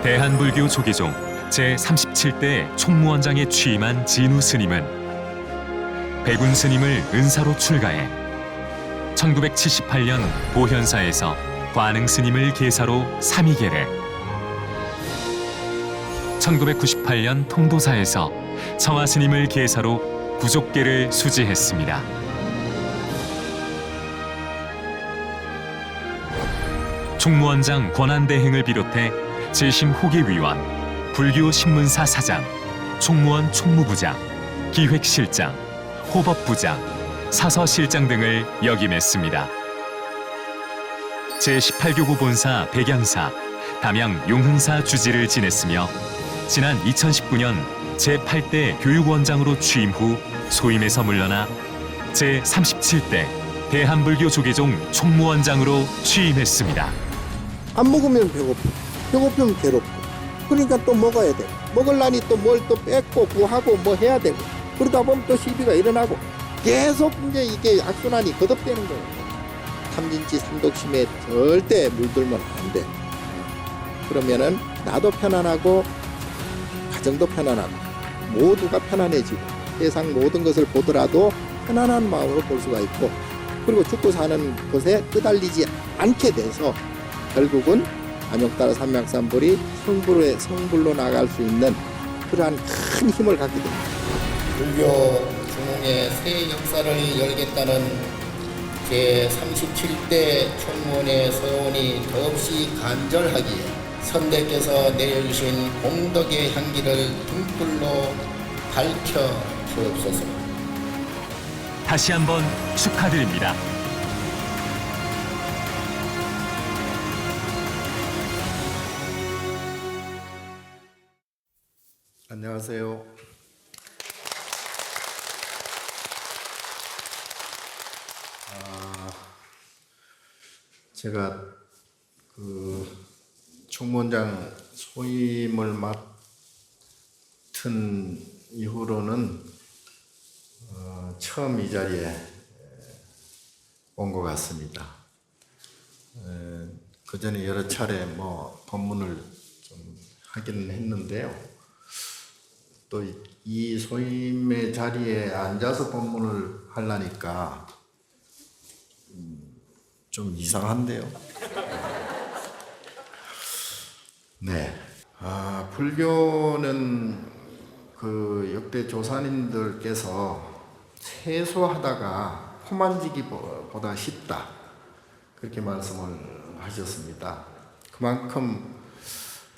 대한불교 조계종 제37대 총무원장에 취임한 진우 스님은 백운 스님을 은사로 출가해 1978년 보현사에서 관흥 스님을 계사로 삼위계를, 1998년 통도사에서 청화 스님을 계사로 구족계를 수지했습니다. 총무원장 권한대행을 비롯해 재심 호계위원, 불교 신문사 사장, 총무원 총무부장, 기획실장, 호법부장, 사서실장 등을 역임했습니다. 제18교구 본사 백양사, 담양 용흥사 주지를 지냈으며 지난 2019년 제8대 교육원장으로 취임 후 소임에서 물러나 제37대 대한불교 조계종 총무원장으로 취임했습니다. 안 먹으면 배고프고, 배고프면 괴롭고, 그러니까 또 먹어야 되고, 먹으려니 또 뭘 또 뺏고 구하고 뭐 해야 되고, 그러다 보면 또 시비가 일어나고 계속 이제 이게 악순환이 거듭되는 거예요. 탐진치 삼독심에 절대 물들면 안 돼. 그러면은 나도 편안하고 가정도 편안하고 모두가 편안해지고 세상 모든 것을 보더라도 편안한 마음으로 볼 수가 있고, 그리고 죽고 사는 것에 끄달리지 않게 돼서 결국은 안욕따라 삼맥삼불이 성불로 나갈 수 있는 그러한 큰 힘을 갖게 됩니다. 불교 중흥의 새 역사를 열겠다는 제37대 총무원의 소원이 더없이 간절하기에 선대께서 내려주신 공덕의 향기를 등불로 밝혀 주옵소서. 다시 한번 축하드립니다. 안녕하세요. 제가 총무원장 소임을 맡은 이후로는 처음 이 자리에 온 것 같습니다. 그 전에 여러 차례 법문을 좀 하기는 했는데요. 또 이 소임의 자리에 앉아서 법문을 하려니까 좀 이상한데요. 네. 불교는 역대 조사님들께서 세수하다가 포 만지기보다 쉽다, 그렇게 말씀을 하셨습니다. 그만큼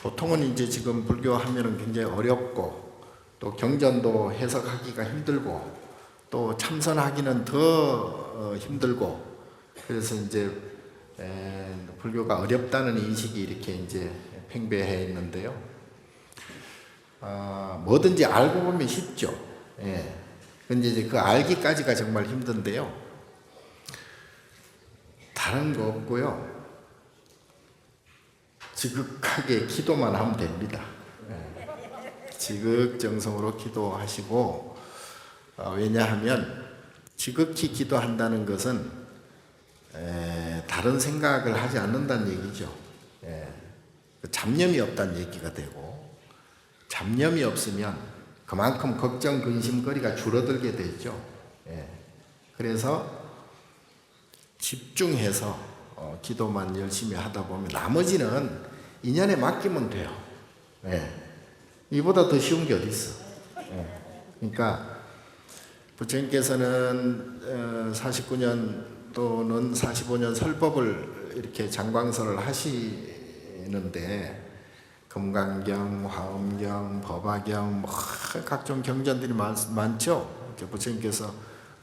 보통은 이제 지금 불교 하면은 굉장히 어렵고 또 경전도 해석하기가 힘들고 또 참선하기는 더 힘들고, 그래서 이제 불교가 어렵다는 인식이 이렇게 이제 팽배해 있는데요. 뭐든지 알고 보면 쉽죠. 예. 근데 이제 그 알기까지가 정말 힘든데요. 다른 거 없고요. 지극하게 기도만 하면 됩니다. 지극정성으로 기도하시고, 왜냐하면 지극히 기도한다는 것은 다른 생각을 하지 않는다는 얘기죠. 잡념이 없다는 얘기가 되고, 잡념이 없으면 그만큼 걱정, 근심거리가 줄어들게 되죠. 그래서 집중해서 기도만 열심히 하다 보면 나머지는 인연에 맡기면 돼요. 이보다 더 쉬운 게 어디 있어. 그러니까 부처님께서는 49년도는 45년 설법을 이렇게 장광설을 하시는데, 금강경, 화엄경, 법화경, 각종 경전들이 많죠. 부처님께서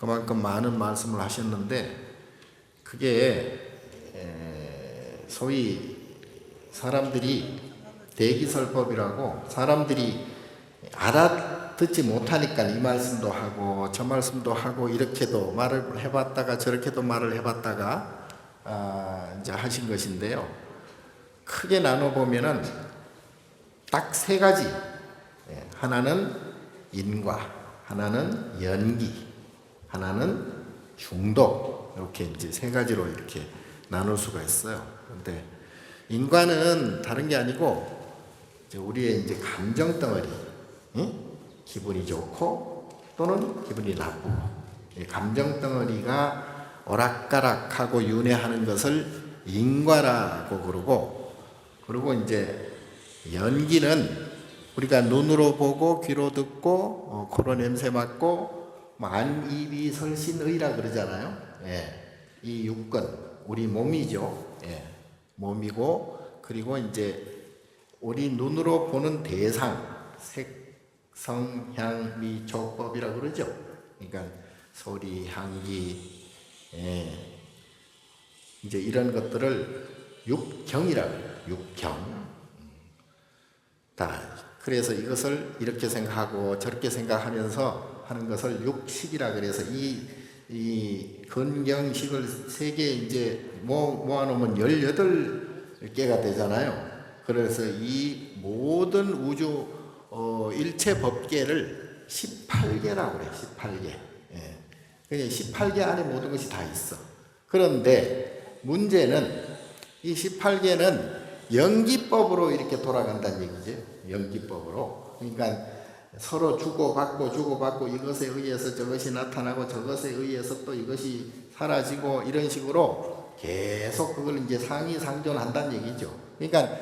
그만큼 많은 말씀을 하셨는데, 그게 소위 사람들이 대기설법이라고, 사람들이 알아듣지 못하니까 이 말씀도 하고 저 말씀도 하고 이렇게도 말을 해봤다가 저렇게도 말을 해봤다가 이제 하신 것인데요. 크게 나눠보면은 딱 세 가지. 하나는 인과, 하나는 연기, 하나는 중독, 이렇게 이제 세 가지로 이렇게 나눌 수가 있어요. 그런데 인과는 다른 게 아니고 우리의 이제 감정 덩어리, 응? 기분이 좋고 또는 기분이 나쁘고, 이 감정 덩어리가 오락가락하고 윤회하는 것을 인과라고 그러고, 그리고 이제 연기는 우리가 눈으로 보고 귀로 듣고 코로 냄새 맡고 만입이 설신의라 그러잖아요. 예. 이 육건 우리 몸이죠. 예. 몸이고, 그리고 이제 우리 눈으로 보는 대상, 색, 성, 향, 미, 촉법이라고 그러죠. 그러니까 소리, 향기, 예. 이제 이런 것들을 육경이라고 해요. 육경. 다. 그래서 이것을 이렇게 생각하고 저렇게 생각하면서 하는 것을 육식이라 그래서 이 건경식을 세 개 이제 모아놓으면 18개가 되잖아요. 그래서 이 모든 우주 일체 법계를 18개라고 그래요. 18개. 예. 그러니까 18개 안에 모든 것이 다 있어. 그런데 문제는 이 18개는 연기법으로 이렇게 돌아간다는 얘기죠. 연기법으로. 그러니까 서로 주고받고 이것에 의해서 저것이 나타나고 저것에 의해서 또 이것이 사라지고 이런 식으로 계속 그걸 이제 상이상존한다는 얘기죠. 그러니까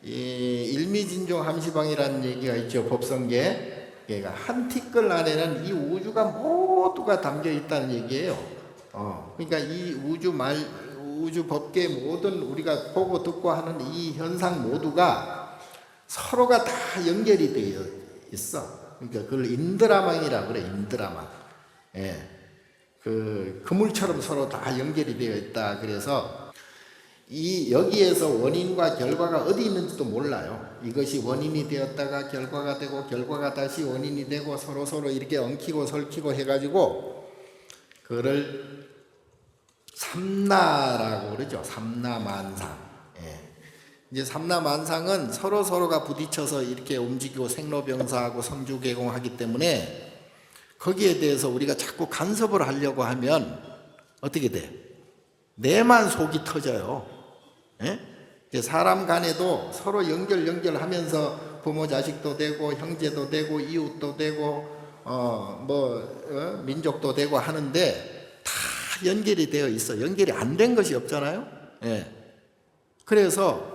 이 일미진종 함시방이라는 얘기가 있죠. 법성계. 그러니까 한 티끌 안에는 이 우주가 모두가 담겨 있다는 얘기예요. 그러니까 이 우주 법계 모든 우리가 보고 듣고 하는 이 현상 모두가 서로가 다 연결이 되어 있어. 그러니까 그걸 인드라망이라고 그래. 인드라망. 예. 그 그물처럼 서로 다 연결이 되어 있다. 그래서 이 여기에서 원인과 결과가 어디 있는지도 몰라요. 이것이 원인이 되었다가 결과가 되고 결과가 다시 원인이 되고 서로 이렇게 엉키고 설키고 해가지고 그거를 삼나라고 그러죠. 삼나만상. 예. 이제 삼나만상은 서로가 부딪혀서 이렇게 움직이고 생로병사하고 성주개공하기 때문에 거기에 대해서 우리가 자꾸 간섭을 하려고 하면 어떻게 돼? 내만 속이 터져요. 예? 사람 간에도 서로 연결하면서 부모 자식도 되고 형제도 되고 이웃도 되고 민족도 되고 하는데 다 연결이 되어 있어. 연결이 안 된 것이 없잖아요. 예. 그래서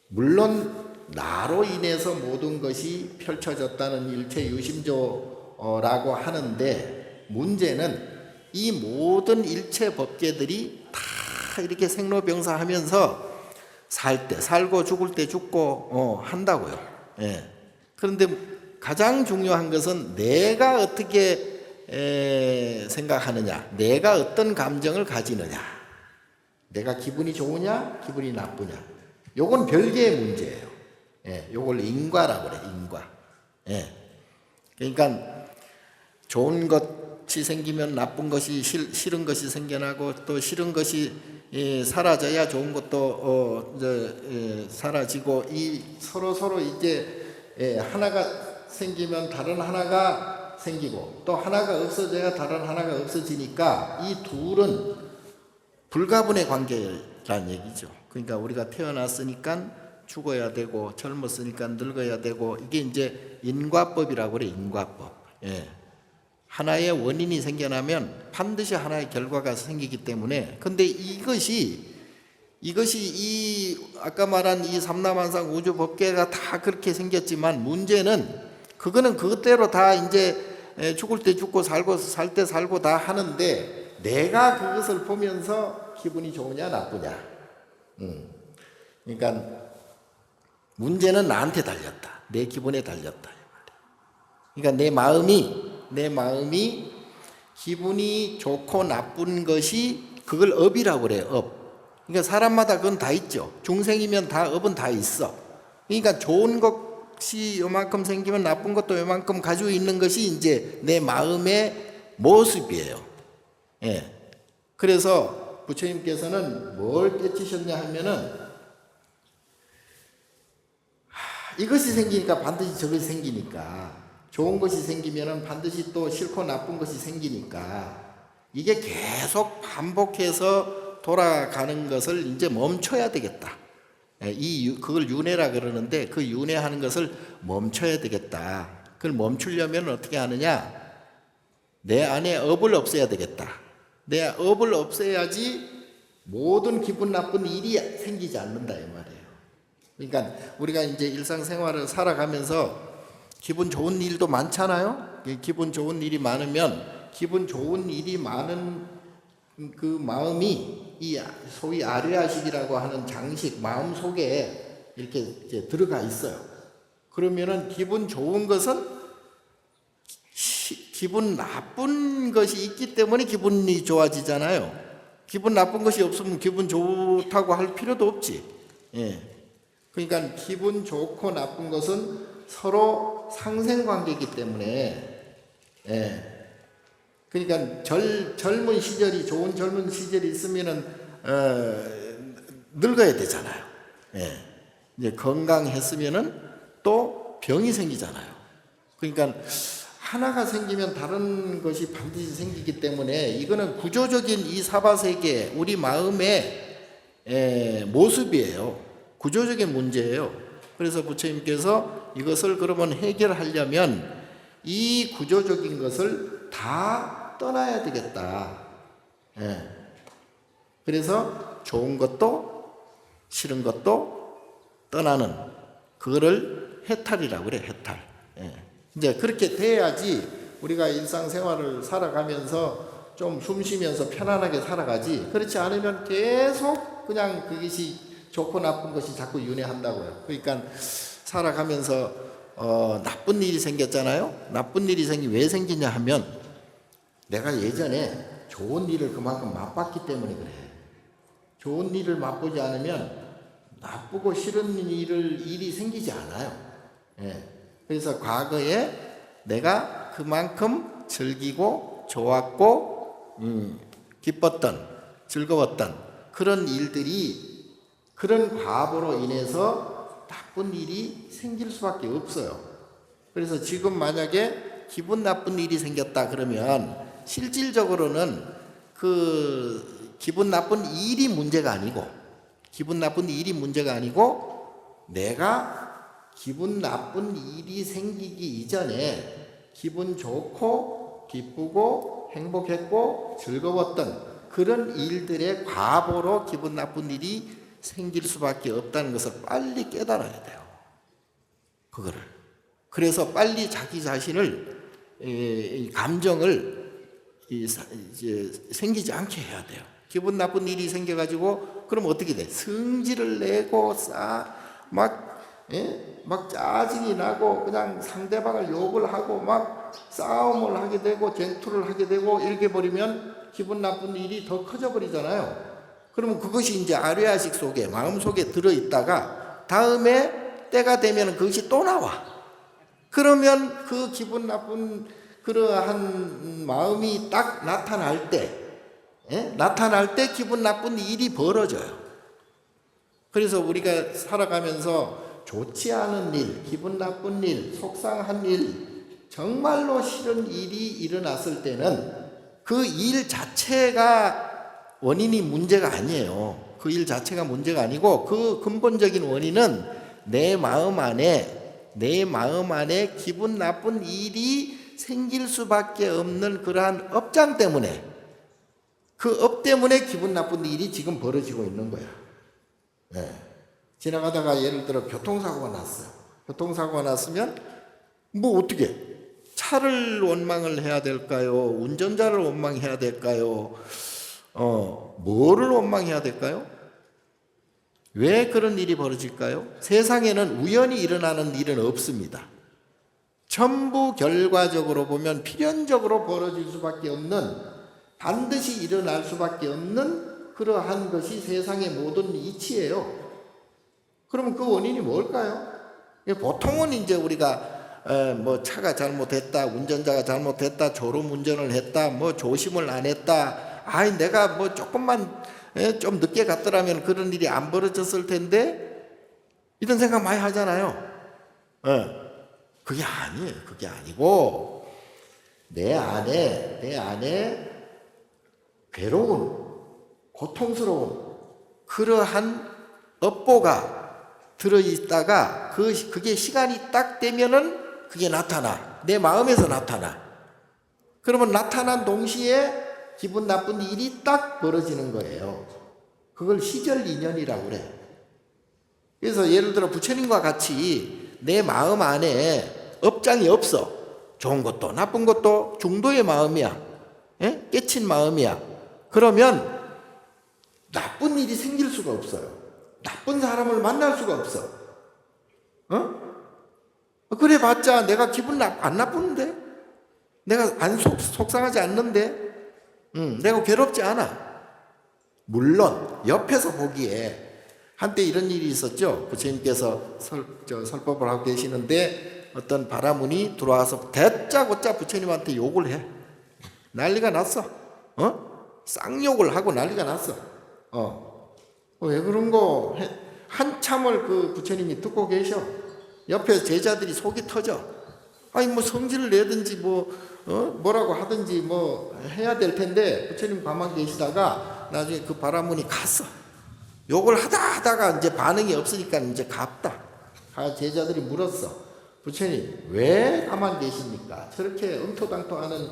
물론 나로 인해서 모든 것이 펼쳐졌다는 일체 유심조라고 하는데 문제는 이 모든 일체 법계들이 다 이렇게 생로병사하면서 살 때 살고 죽을 때 죽고 한다고요. 예. 그런데 가장 중요한 것은 내가 어떻게 생각하느냐, 내가 어떤 감정을 가지느냐, 내가 기분이 좋으냐, 기분이 나쁘냐. 요건 별개의 문제예요. 예, 요걸 인과라고 그래, 인과. 예. 그러니까 좋은 것이 생기면 나쁜 것이 싫은 것이 생겨나고 또 싫은 것이 사라져야 좋은 것도 사라지고 이 서로 이제 하나가 생기면 다른 하나가 생기고 또 하나가 없어져야 다른 하나가 없어지니까 이 둘은 불가분의 관계라는 얘기죠. 그러니까 우리가 태어났으니까 죽어야 되고 젊었으니까 늙어야 되고 이게 이제 인과법이라고 그래. 인과법. 예. 하나의 원인이 생겨나면 반드시 하나의 결과가 생기기 때문에 근데 이것이 이 아까 말한 이 삼라만상 우주 법계가 다 그렇게 생겼지만 문제는 그거는 그것대로 다 이제 죽을 때 죽고 살고 살 때 살고 다 하는데 내가 그것을 보면서 기분이 좋으냐 나쁘냐. 그러니까 문제는 나한테 달렸다. 내 기분에 달렸다. 그러니까 내 마음이 기분이 좋고 나쁜 것이 그걸 업이라고 그래요. 업. 그러니까 사람마다 그건 다 있죠. 중생이면 다 업은 다 있어. 그러니까 좋은 것이 요만큼 생기면 나쁜 것도 요만큼 가지고 있는 것이 이제 내 마음의 모습이에요. 예. 그래서 부처님께서는 뭘 깨치셨냐 하면은 이것이 생기니까 반드시 저것이 생기니까 좋은 것이 생기면은 반드시 또 싫고 나쁜 것이 생기니까 이게 계속 반복해서 돌아가는 것을 이제 멈춰야 되겠다. 그걸 윤회라 그러는데 그 윤회하는 것을 멈춰야 되겠다. 그걸 멈추려면 어떻게 하느냐? 내 안에 업을 없애야 되겠다. 내 업을 없애야지 모든 기분 나쁜 일이 생기지 않는다 이 말이에요. 그러니까 우리가 이제 일상생활을 살아가면서 기분 좋은 일도 많잖아요. 기분 좋은 일이 많으면 기분 좋은 일이 많은 그 마음이 이 소위 아르야식이라고 하는 장식 마음 속에 이렇게 이제 들어가 있어요. 그러면은 기분 좋은 것은 기분 나쁜 것이 있기 때문에 기분이 좋아지잖아요. 기분 나쁜 것이 없으면 기분 좋다고 할 필요도 없지. 예. 그러니까 기분 좋고 나쁜 것은 서로 상생관계이기 때문에, 예. 그러니까 젊은 시절이 좋은 젊은 시절이 있으면은 늙어야 되잖아요. 예. 이제 건강했으면은 또 병이 생기잖아요. 그러니까 하나가 생기면 다른 것이 반드시 생기기 때문에 이거는 구조적인 이 사바세계 우리 마음의 모습이에요. 구조적인 문제예요. 그래서 부처님께서 이것을 그러면 해결하려면 이 구조적인 것을 다 떠나야 되겠다. 예. 그래서 좋은 것도 싫은 것도 떠나는 그거를 해탈이라고 그래. 해탈. 예. 이제 그렇게 돼야지 우리가 일상생활을 살아가면서 좀 숨쉬면서 편안하게 살아가지. 그렇지 않으면 계속 그냥 그것이 좋고 나쁜 것이 자꾸 윤회한다고요. 그러니까 살아가면서 나쁜 일이 생겼잖아요. 나쁜 일이 왜 생기냐 하면 내가 예전에 좋은 일을 그만큼 맛봤기 때문에 그래. 좋은 일을 맛보지 않으면 나쁘고 싫은 일이 생기지 않아요. 예. 그래서 과거에 내가 그만큼 즐기고 좋았고 기뻤던 즐거웠던 그런 일들이 그런 과보로 인해서 나쁜 일이 생길 수밖에 없어요. 그래서 지금 만약에 기분 나쁜 일이 생겼다 그러면 실질적으로는 그 기분 나쁜 일이 문제가 아니고 내가 기분 나쁜 일이 생기기 이전에 기분 좋고 기쁘고 행복했고 즐거웠던 그런 일들의 과보로 기분 나쁜 일이 생길 수밖에 없다는 것을 빨리 깨달아야 돼요. 그거를. 그래서 빨리 자기 자신을 감정을 생기지 않게 해야 돼요. 기분 나쁜 일이 생겨가지고 그럼 어떻게 돼? 성질을 내고 막 짜증이 나고 그냥 상대방을 욕을 하고 막 싸움을 하게 되고 쟁투를 하게 되고 이렇게 버리면 기분 나쁜 일이 더 커져 버리잖아요. 그러면 그것이 이제 아뢰야식 속에 마음 속에 들어있다가 다음에 때가 되면 그것이 또 나와. 그러면 그 기분 나쁜 그러한 마음이 딱 나타날 때 기분 나쁜 일이 벌어져요. 그래서 우리가 살아가면서 좋지 않은 일, 기분 나쁜 일, 속상한 일, 정말로 싫은 일이 일어났을 때는 그 일 자체가 원인이 문제가 아니에요. 그 일 자체가 문제가 아니고 그 근본적인 원인은 내 마음 안에 기분 나쁜 일이 생길 수밖에 없는 그러한 업장 때문에 그 업 때문에 기분 나쁜 일이 지금 벌어지고 있는 거야. 네. 지나가다가 예를 들어 교통사고가 났어요. 교통사고가 났으면 뭐 어떻게 차를 원망을 해야 될까요? 운전자를 원망해야 될까요? 뭐를 원망해야 될까요? 왜 그런 일이 벌어질까요? 세상에는 우연히 일어나는 일은 없습니다. 전부 결과적으로 보면 필연적으로 벌어질 수밖에 없는 반드시 일어날 수밖에 없는 그러한 것이 세상의 모든 이치예요. 그러면 그 원인이 뭘까요? 보통은 이제 우리가 뭐 차가 잘못했다, 운전자가 잘못했다, 졸음 운전을 했다, 뭐 조심을 안 했다. 내가 뭐 조금만 좀 늦게 갔더라면 그런 일이 안 벌어졌을 텐데 이런 생각 많이 하잖아요. 그게 아니에요. 그게 아니고 내 안에 괴로운, 고통스러운 그러한 업보가 들어있다가 그게 시간이 딱 되면은 그게 나타나. 내 마음에서 나타나. 그러면 나타난 동시에 기분 나쁜 일이 딱 벌어지는 거예요. 그걸 시절 인연이라고 그래. 그래서 예를 들어 부처님과 같이 내 마음 안에 업장이 없어. 좋은 것도 나쁜 것도 중도의 마음이야. 예? 깨친 마음이야. 그러면 나쁜 일이 생길 수가 없어요. 나쁜 사람을 만날 수가 없어. 그래 봤자 내가 기분 안 나쁘는데? 내가 안 속상하지 않는데? 내가 괴롭지 않아. 물론 옆에서 보기에 한때 이런 일이 있었죠. 부처님께서 설법을 하고 계시는데 어떤 바라문이 들어와서 대짜고짜 부처님한테 욕을 해. 난리가 났어. 쌍욕을 하고 난리가 났어. 왜 그런 거? 한참을 그 부처님이 듣고 계셔. 옆에 제자들이 속이 터져. 아니 뭐 성질을 내든지 뭐라고 하든지 뭐 해야 될 텐데 부처님 가만히 계시다가 나중에 그 바라문이 갔어. 욕을 하다가 이제 반응이 없으니까 이제 갔다. 제자들이 물었어. 부처님 왜 가만히 계십니까? 저렇게 엉토당토하는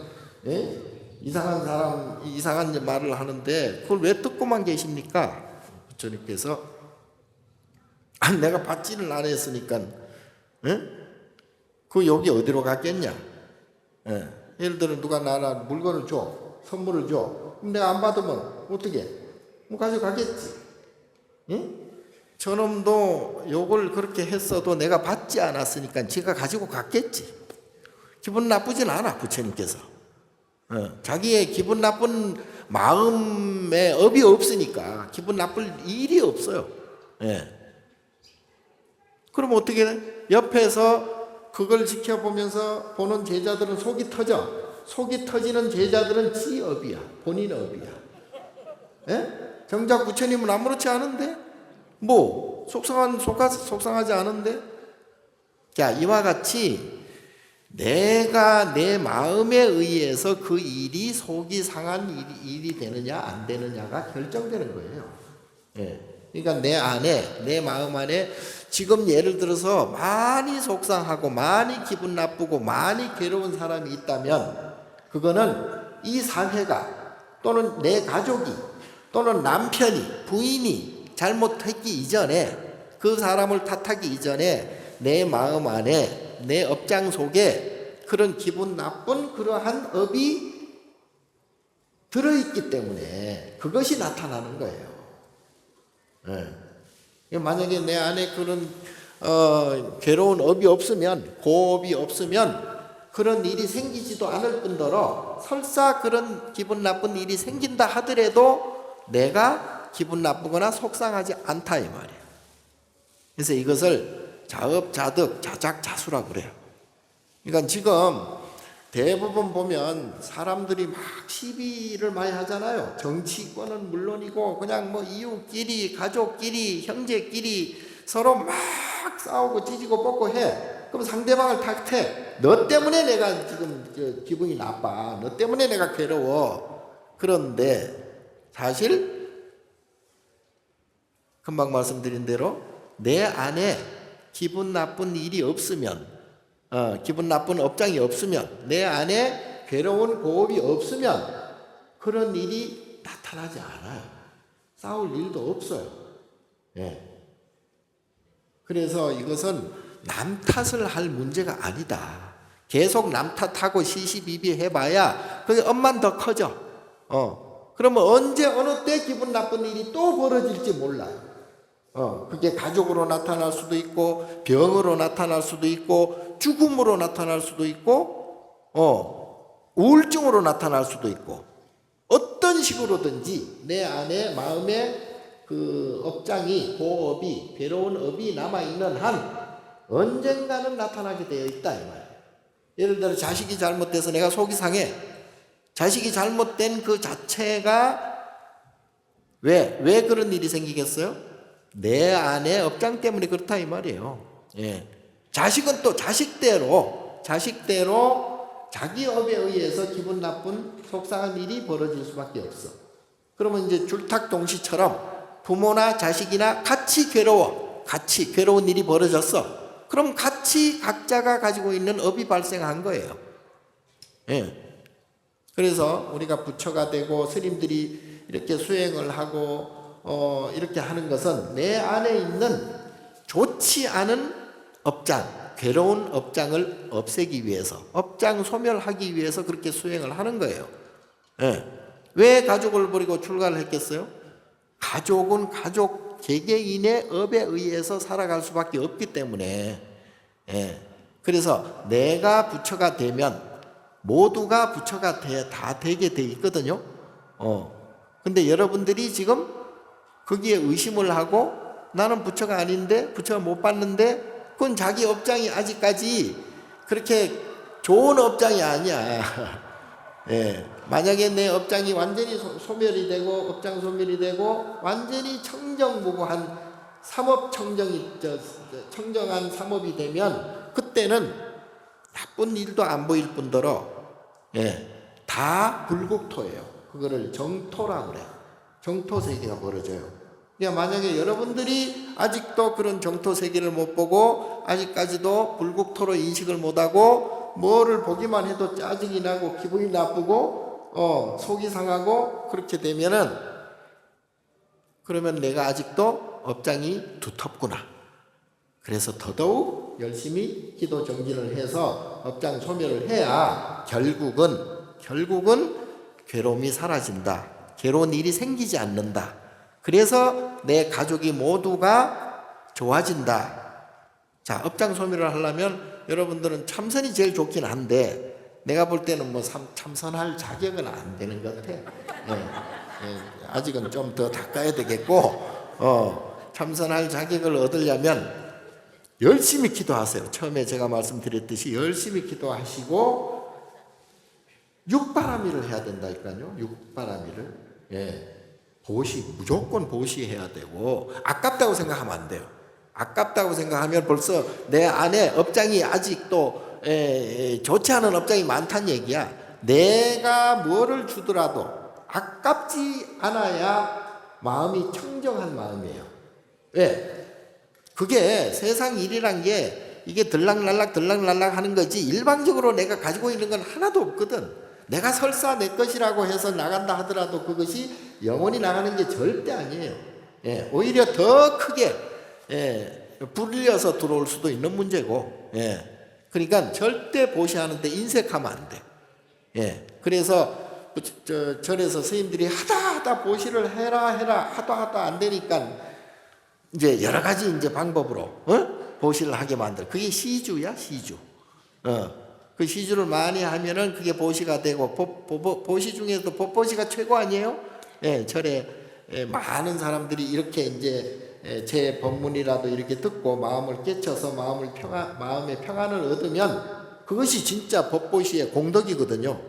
이상한 사람 이상한 말을 하는데 그걸 왜 듣고만 계십니까? 부처님께서 내가 받지를 안 했으니까 그 욕이 어디로 갔겠냐? 예를 들어 누가 나라 물건을 줘, 선물을 줘. 그럼 내가 안 받으면 어떻게? 뭐 가져가겠지. 저놈도 욕을 그렇게 했어도 내가 받지 않았으니까 지가 가지고 갔겠지. 기분 나쁘진 않아 부처님께서. 자기의 기분 나쁜 마음에 업이 없으니까 기분 나쁠 일이 없어요. 그럼 어떻게 돼? 옆에서 그걸 지켜보면서 보는 제자들은 속이 터져. 속이 터지는 제자들은 지 업이야. 본인 업이야. 정작 부처님은 아무렇지 않은데? 뭐 속상하지 않은데? 자, 이와 같이 내가 내 마음에 의해서 그 일이 속이 상한 일이 되느냐 안 되느냐가 결정되는 거예요. 그러니까 내 안에 내 마음 안에 지금 예를 들어서 많이 속상하고 많이 기분 나쁘고 많이 괴로운 사람이 있다면 그거는 이 사회가 또는 내 가족이 또는 남편이 부인이 잘못했기 이전에 그 사람을 탓하기 이전에 내 마음 안에 내 업장 속에 그런 기분 나쁜 그러한 업이 들어있기 때문에 그것이 나타나는 거예요. 만약에 내 안에 그런 괴로운 업이 없으면 고업이 없으면 그런 일이 생기지도 않을 뿐더러 설사 그런 기분 나쁜 일이 생긴다 하더라도 내가 기분 나쁘거나 속상하지 않다 이 말이에요. 그래서 이것을 자업자득 자작자수라고 그래요. 그러니까 지금 대부분 보면 사람들이 막 시비를 많이 하잖아요. 정치권은 물론이고 그냥 뭐 이웃끼리 가족끼리 형제끼리 서로 막 싸우고 찢고 뽑고 해. 그럼 상대방을 탓해. 너 때문에 내가 지금 기분이 나빠. 너 때문에 내가 괴로워. 그런데 사실 금방 말씀드린 대로 내 안에 기분 나쁜 일이 없으면 기분 나쁜 업장이 없으면 내 안에 괴로운 고업이 없으면 그런 일이 나타나지 않아요. 싸울 일도 없어요. 그래서 이것은 남 탓을 할 문제가 아니다. 계속 남 탓하고 시시비비 해봐야 그게 업만 더 커져. 그러면 언제 어느 때 기분 나쁜 일이 또 벌어질지 몰라요. 그게 가족으로 나타날 수도 있고 병으로 나타날 수도 있고 죽음으로 나타날 수도 있고 우울증으로 나타날 수도 있고 어떤 식으로든지 내 안에 마음에 그 업장이 고업이 괴로운 업이 남아있는 한 언젠가는 나타나게 되어 있다 이 말이에요. 예를 들어 자식이 잘못돼서 내가 속이 상해. 자식이 잘못된 그 자체가 왜 그런 일이 생기겠어요? 내 안에 업장 때문에 그렇다 이 말이에요. 자식은 또 자식대로 자기 업에 의해서 기분 나쁜 속상한 일이 벌어질 수밖에 없어. 그러면 이제 줄탁동시처럼 부모나 자식이나 같이 괴로워, 같이 괴로운 일이 벌어졌어. 그럼 같이 각자가 가지고 있는 업이 발생한 거예요. 예. 그래서 우리가 부처가 되고 스님들이 이렇게 수행을 하고 이렇게 하는 것은 내 안에 있는 좋지 않은 업장, 괴로운 업장을 없애기 위해서, 업장 소멸하기 위해서 그렇게 수행을 하는 거예요. 예. 왜 가족을 버리고 출가를 했겠어요? 가족은 가족 개개인의 업에 의해서 살아갈 수밖에 없기 때문에. 예. 그래서 내가 부처가 되면 모두가 부처가 다 되게 돼 있거든요. 근데 여러분들이 지금 거기에 의심을 하고 나는 부처가 아닌데, 부처가 못 받는데, 그건 자기 업장이 아직까지 그렇게 좋은 업장이 아니야. 예. 만약에 내 업장이 완전히 소멸이 되고, 업장 소멸이 되고, 완전히 청정무구한 삼업 청정이, 청정한 삼업이 되면, 그때는 나쁜 일도 안 보일 뿐더러, 예, 다 불국토예요. 그거를 정토라고 그래요. 정토 세계가 벌어져요. 그러니까 만약에 여러분들이 아직도 그런 정토 세계를 못 보고 아직까지도 불국토로 인식을 못하고 뭐를 보기만 해도 짜증이 나고 기분이 나쁘고 속이 상하고 그렇게 되면은, 그러면 내가 아직도 업장이 두텁구나. 그래서 더더욱 열심히 기도 정진을 해서 업장 소멸을 해야 결국은 괴로움이 사라진다. 괴로운 일이 생기지 않는다. 그래서 내 가족이 모두가 좋아진다. 자, 업장 소멸을 하려면 여러분들은 참선이 제일 좋긴 한데, 내가 볼 때는 뭐 참선할 자격은 안 되는 것 같아. 아직은 좀 더 닦아야 되겠고, 참선할 자격을 얻으려면 열심히 기도하세요. 처음에 제가 말씀드렸듯이 열심히 기도하시고 육바라밀을 해야 된다니까요. 육바라밀을. 예. 무조건 보시해야 되고, 아깝다고 생각하면 안 돼요. 아깝다고 생각하면 벌써 내 안에 업장이 아직도 좋지 않은 업장이 많다는 얘기야. 내가 뭐를 주더라도 아깝지 않아야 마음이 청정한 마음이에요. 왜? 그게 세상 일이란 게 이게 들락날락 하는 거지, 일방적으로 내가 가지고 있는 건 하나도 없거든. 내가 설사 내 것이라고 해서 나간다 하더라도 그것이 영원히 나가는 게 절대 아니에요. 예, 오히려 더 크게 불려서 들어올 수도 있는 문제고. 그러니까 절대 보시하는데 인색하면 안 돼. 그래서 절에서 스님들이 하다 보시를 해라 하도 안 되니까 이제 여러 가지 이제 방법으로 보시를 하게 만들. 그게 시주야, 시주. 그 시주를 많이 하면은 그게 보시가 되고, 보시 중에서도 법보시가 최고 아니에요? 절에 많은 사람들이 이렇게 이제 제 법문이라도 이렇게 듣고 마음을 깨쳐서 마음의 평안을 얻으면 그것이 진짜 법보시의 공덕이거든요.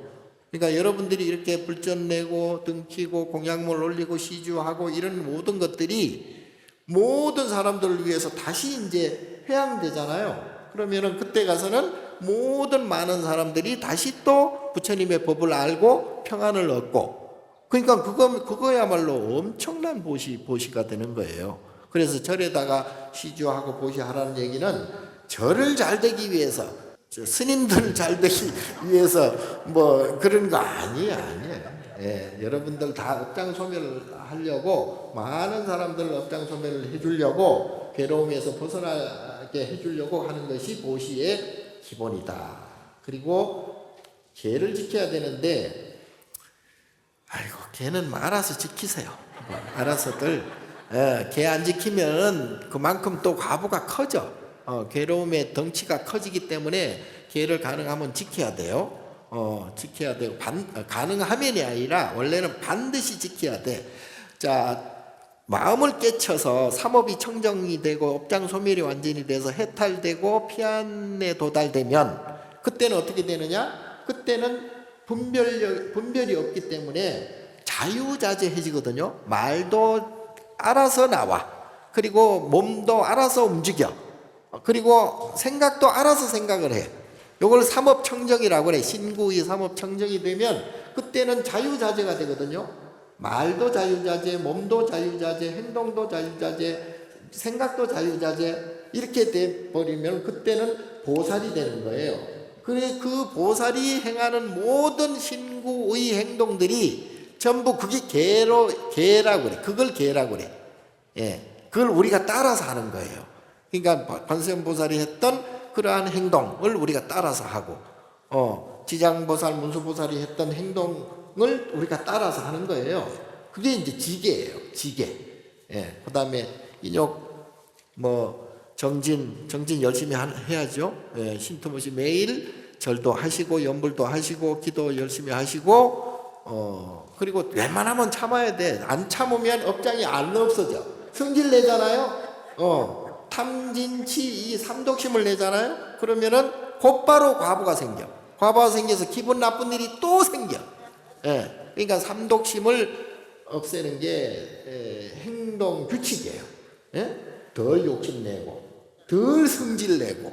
그러니까 여러분들이 이렇게 불전 내고 등 키고 공약물 올리고 시주하고 이런 모든 것들이 모든 사람들을 위해서 다시 이제 회양되잖아요. 그러면은 그때 가서는 모든 많은 사람들이 다시 또 부처님의 법을 알고 평안을 얻고, 그러니까 그거야말로 엄청난 보시가 되는 거예요. 그래서 절에다가 시주하고 보시하라는 얘기는 절을 잘 되기 위해서, 스님들 잘 되기 위해서 뭐 그런 거 아니에요. 여러분들 다 업장 소멸을 하려고, 많은 사람들 업장 소멸을 해주려고, 괴로움에서 벗어나게 해주려고 하는 것이 보시의 기본이다. 그리고 개를 지켜야 되는데, 아이고, 개는 알아서 지키세요. 알아서들. 개 안 지키면 그만큼 또 과부가 커져. 괴로움의 덩치가 커지기 때문에 개를 가능하면 지켜야 돼요. 지켜야 되고, 가능하면이 아니라 원래는 반드시 지켜야 돼. 자, 마음을 깨쳐서 삼업이 청정이 되고 업장 소멸이 완전히 돼서 해탈되고 피안에 도달되면 그때는 어떻게 되느냐? 그때는 분별이 없기 때문에 자유자재해지거든요. 말도 알아서 나와. 그리고 몸도 알아서 움직여. 그리고 생각도 알아서 생각을 해. 요걸 삼업청정이라고 그래. 신구의 삼업청정이 되면 그때는 자유자재가 되거든요. 말도 자유자재, 몸도 자유자재, 행동도 자유자재, 생각도 자유자재 이렇게 돼 버리면 그때는 보살이 되는 거예요. 그래 그 보살이 행하는 모든 신구의 행동들이 전부 그게 계라고 그래. 그걸 계라고 그래. 예, 그걸 우리가 따라서 하는 거예요. 그러니까 관세음보살이 했던 그러한 행동을 우리가 따라서 하고, 지장보살, 문수보살이 했던 행동을 우리가 따라서 하는 거예요. 그게 이제 지계예요. 지계. 예, 그다음에 인욕 정진 열심히 해야죠. 예, 쉼 틈 없이 매일 절도 하시고 연불도 하시고 기도 열심히 하시고 그리고 웬만하면 참아야 돼. 안 참으면 업장이 안 없어져. 성질 내잖아요. 탐진치 이 삼독심을 내잖아요. 그러면은 곧바로 과부가 생겨. 과부가 생겨서 기분 나쁜 일이 또 생겨. 예, 그러니까 삼독심을 없애는 게 행동 규칙이에요. 예? 덜 욕심내고 덜 성질내고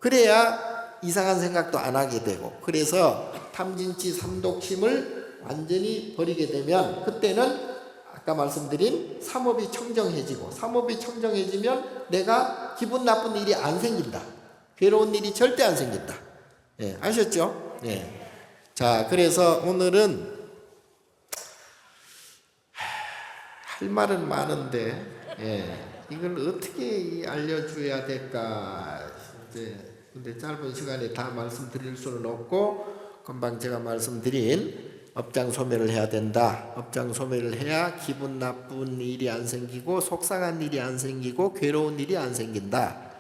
그래야 이상한 생각도 안 하게 되고, 그래서 탐진치 삼독심을 완전히 버리게 되면 그때는 아까 말씀드린 삼업이 청정해지고, 삼업이 청정해지면 내가 기분 나쁜 일이 안 생긴다. 괴로운 일이 절대 안 생긴다. 예, 아셨죠? 예. 자, 그래서 오늘은 할 말은 많은데, 이걸 어떻게 알려줘야 될까? 근데 짧은 시간에 다 말씀드릴 수는 없고, 금방 제가 말씀드린 업장 소멸을 해야 된다. 업장 소멸을 해야 기분 나쁜 일이 안 생기고, 속상한 일이 안 생기고, 괴로운 일이 안 생긴다.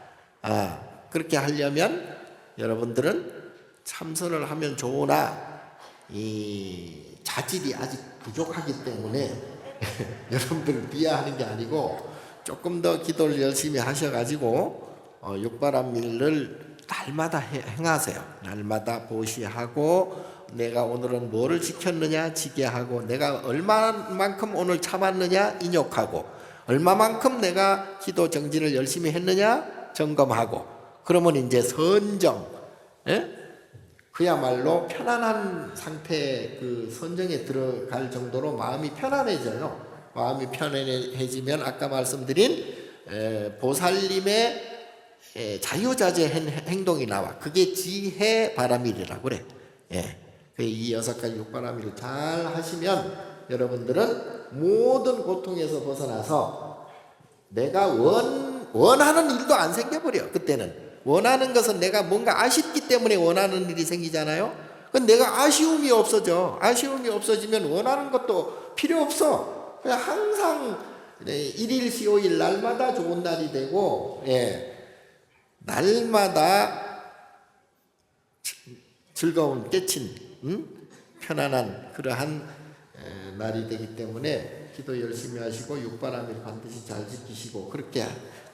그렇게 하려면 여러분들은 참선을 하면 좋으나 이 자질이 아직 부족하기 때문에 여러분들 비하하는 게 아니고 조금 더 기도를 열심히 하셔가지고 육바람일을 날마다 행하세요. 날마다 보시하고, 내가 오늘은 뭐를 지켰느냐 지게하고, 내가 얼마만큼 오늘 참았느냐 인욕하고, 얼마만큼 내가 기도 정진을 열심히 했느냐 점검하고, 그러면 이제 선정, 그야말로 편안한 상태, 그 선정에 들어갈 정도로 마음이 편안해져요. 마음이 편안해지면 아까 말씀드린 보살님의 자유자재 행동이 나와. 그게 지혜바람일이라고 그래. 이 6가지 육바람일을 잘 하시면 여러분들은 모든 고통에서 벗어나서 내가 원하는 일도 안 생겨버려. 그때는 원하는 것은 내가 뭔가 아쉽기 때문에 원하는 일이 생기잖아요. 그건 내가 아쉬움이 없어져. 아쉬움이 없어지면 원하는 것도 필요 없어. 그냥 항상 일일시오일 날마다 좋은 날이 되고, 날마다 즐거운 깨친 편안한 그러한 날이 되기 때문에 기도 열심히 하시고 육바람일 반드시 잘 지키시고, 그렇게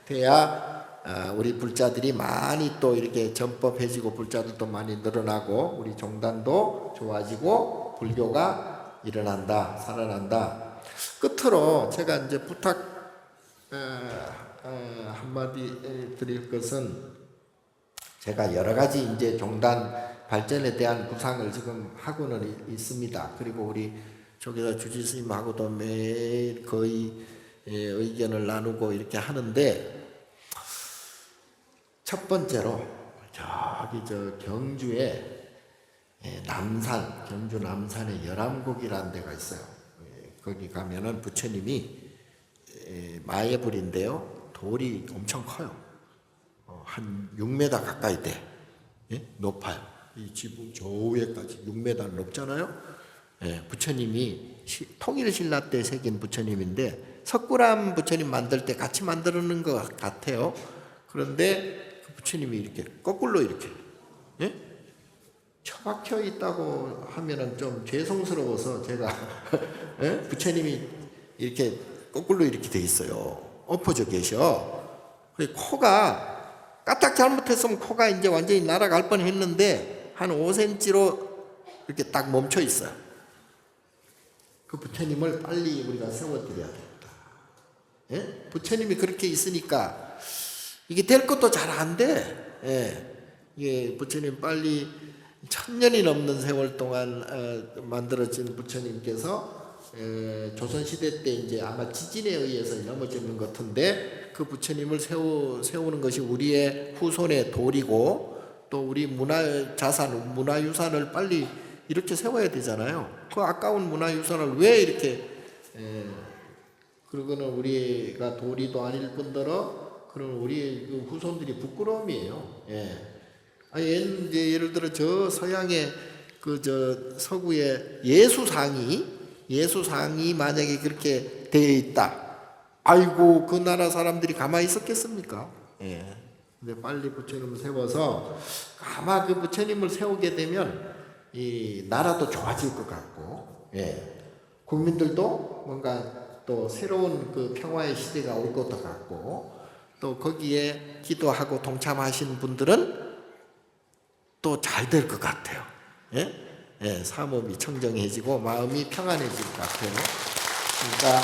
돼야 우리 불자들이 많이 또 이렇게 전법해지고 불자들도 많이 늘어나고 우리 종단도 좋아지고 불교가 일어난다, 살아난다. 끝으로 제가 이제 부탁 한마디 드릴 것은, 제가 여러 가지 이제 종단 발전에 대한 구상을 지금 하고는 있습니다. 그리고 우리 조계사 주지스님하고도 매일 거의 의견을 나누고 이렇게 하는데, 첫 번째로 저기 경주에 남산, 경주 남산에 열암곡이라는 데가 있어요. 거기 가면은 부처님이 마예불인데요, 돌이 엄청 커요. 한 6m 가까이 돼. 높아요. 이 지붕 저 위에까지 6m 높잖아요. 부처님이 통일신라 때 새긴 부처님인데, 석굴암 부처님 만들 때 같이 만드는 것 같아요. 그런데 그 부처님이 이렇게 거꾸로 이렇게 처박혀 있다고 하면은 좀 죄송스러워서 제가 부처님이 이렇게 거꾸로 이렇게 돼 있어요. 엎어져 계셔. 코가 까딱 잘못했으면 코가 이제 완전히 날아갈 뻔했는데 한 5cm로 이렇게 딱 멈춰 있어요. 그 부처님을 빨리 우리가 세워드려야 된다. 부처님이 그렇게 있으니까 이게 될 것도 잘 안 돼. 이게 부처님 빨리 1000년이 넘는 세월 동안 만들어진 부처님께서 조선시대 때 이제 아마 지진에 의해서 넘어지는 것 같은데 그 부처님을 세우는 것이 우리의 후손의 도리고 또 우리 문화자산, 문화유산을 빨리 이렇게 세워야 되잖아요. 그 아까운 문화유산을 왜 이렇게 그러고는 우리가 도리도 아닐 뿐더러 그런 우리 그 후손들이 부끄러움이에요. 아니 이제 예를 들어 저 서양의 그 저 서구의 예수상이 만약에 그렇게 되어 있다. 아이고 그 나라 사람들이 가만히 있었겠습니까? 근데 빨리 부처님을 세워서 아마 그 부처님을 세우게 되면 이 나라도 좋아질 것 같고, 국민들도 뭔가 또 새로운 그 평화의 시대가 올 것도 같고, 또 거기에 기도하고 동참하신 분들은 또 잘 될 것 같아요. 삶이 청정해지고 마음이 평안해질 것 같아요. 그러니까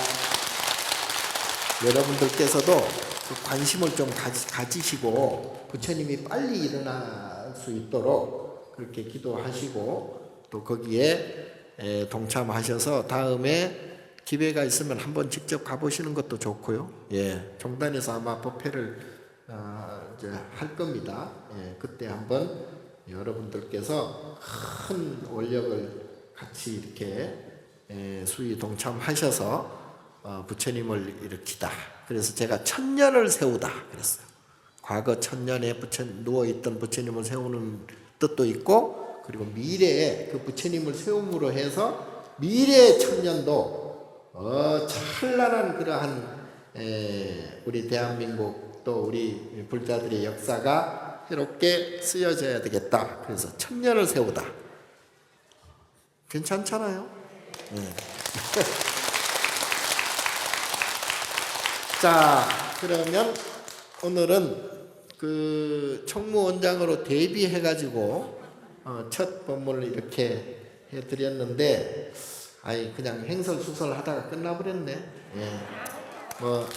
여러분들께서도 그 관심을 좀 가지시고 부처님이 빨리 일어날 수 있도록 그렇게 기도하시고 또 거기에 동참하셔서 다음에 기회가 있으면 한번 직접 가보시는 것도 좋고요. 종단에서 아마 법회를 이제 할 겁니다. 그때 한번 여러분들께서 큰 원력을 같이 이렇게 수위 동참하셔서 부처님을 일으키다. 그래서 제가 천년을 세우다 그랬어요. 과거 천년에 누워있던 부처님을 세우는 뜻도 있고 그리고 미래에 그 부처님을 세움으로 해서 미래의 천년도 찬란한 그러한 우리 대한민국 또 우리 불자들의 역사가 새롭게 쓰여져야 되겠다. 그래서 천년을 세우다. 괜찮잖아요? 자, 그러면 오늘은 그 총무원장으로 대비해가지고 첫 법문을 이렇게 해드렸는데, 그냥 행설수설 하다가 끝나버렸네. 뭐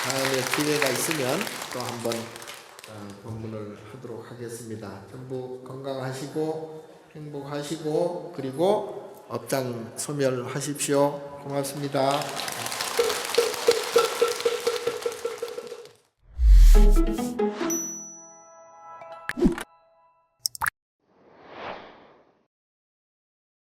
다음에 기회가 있으면 또 한번 법문을 하도록 하겠습니다. 전부 건강하시고 행복하시고 그리고 업장 소멸하십시오. 고맙습니다.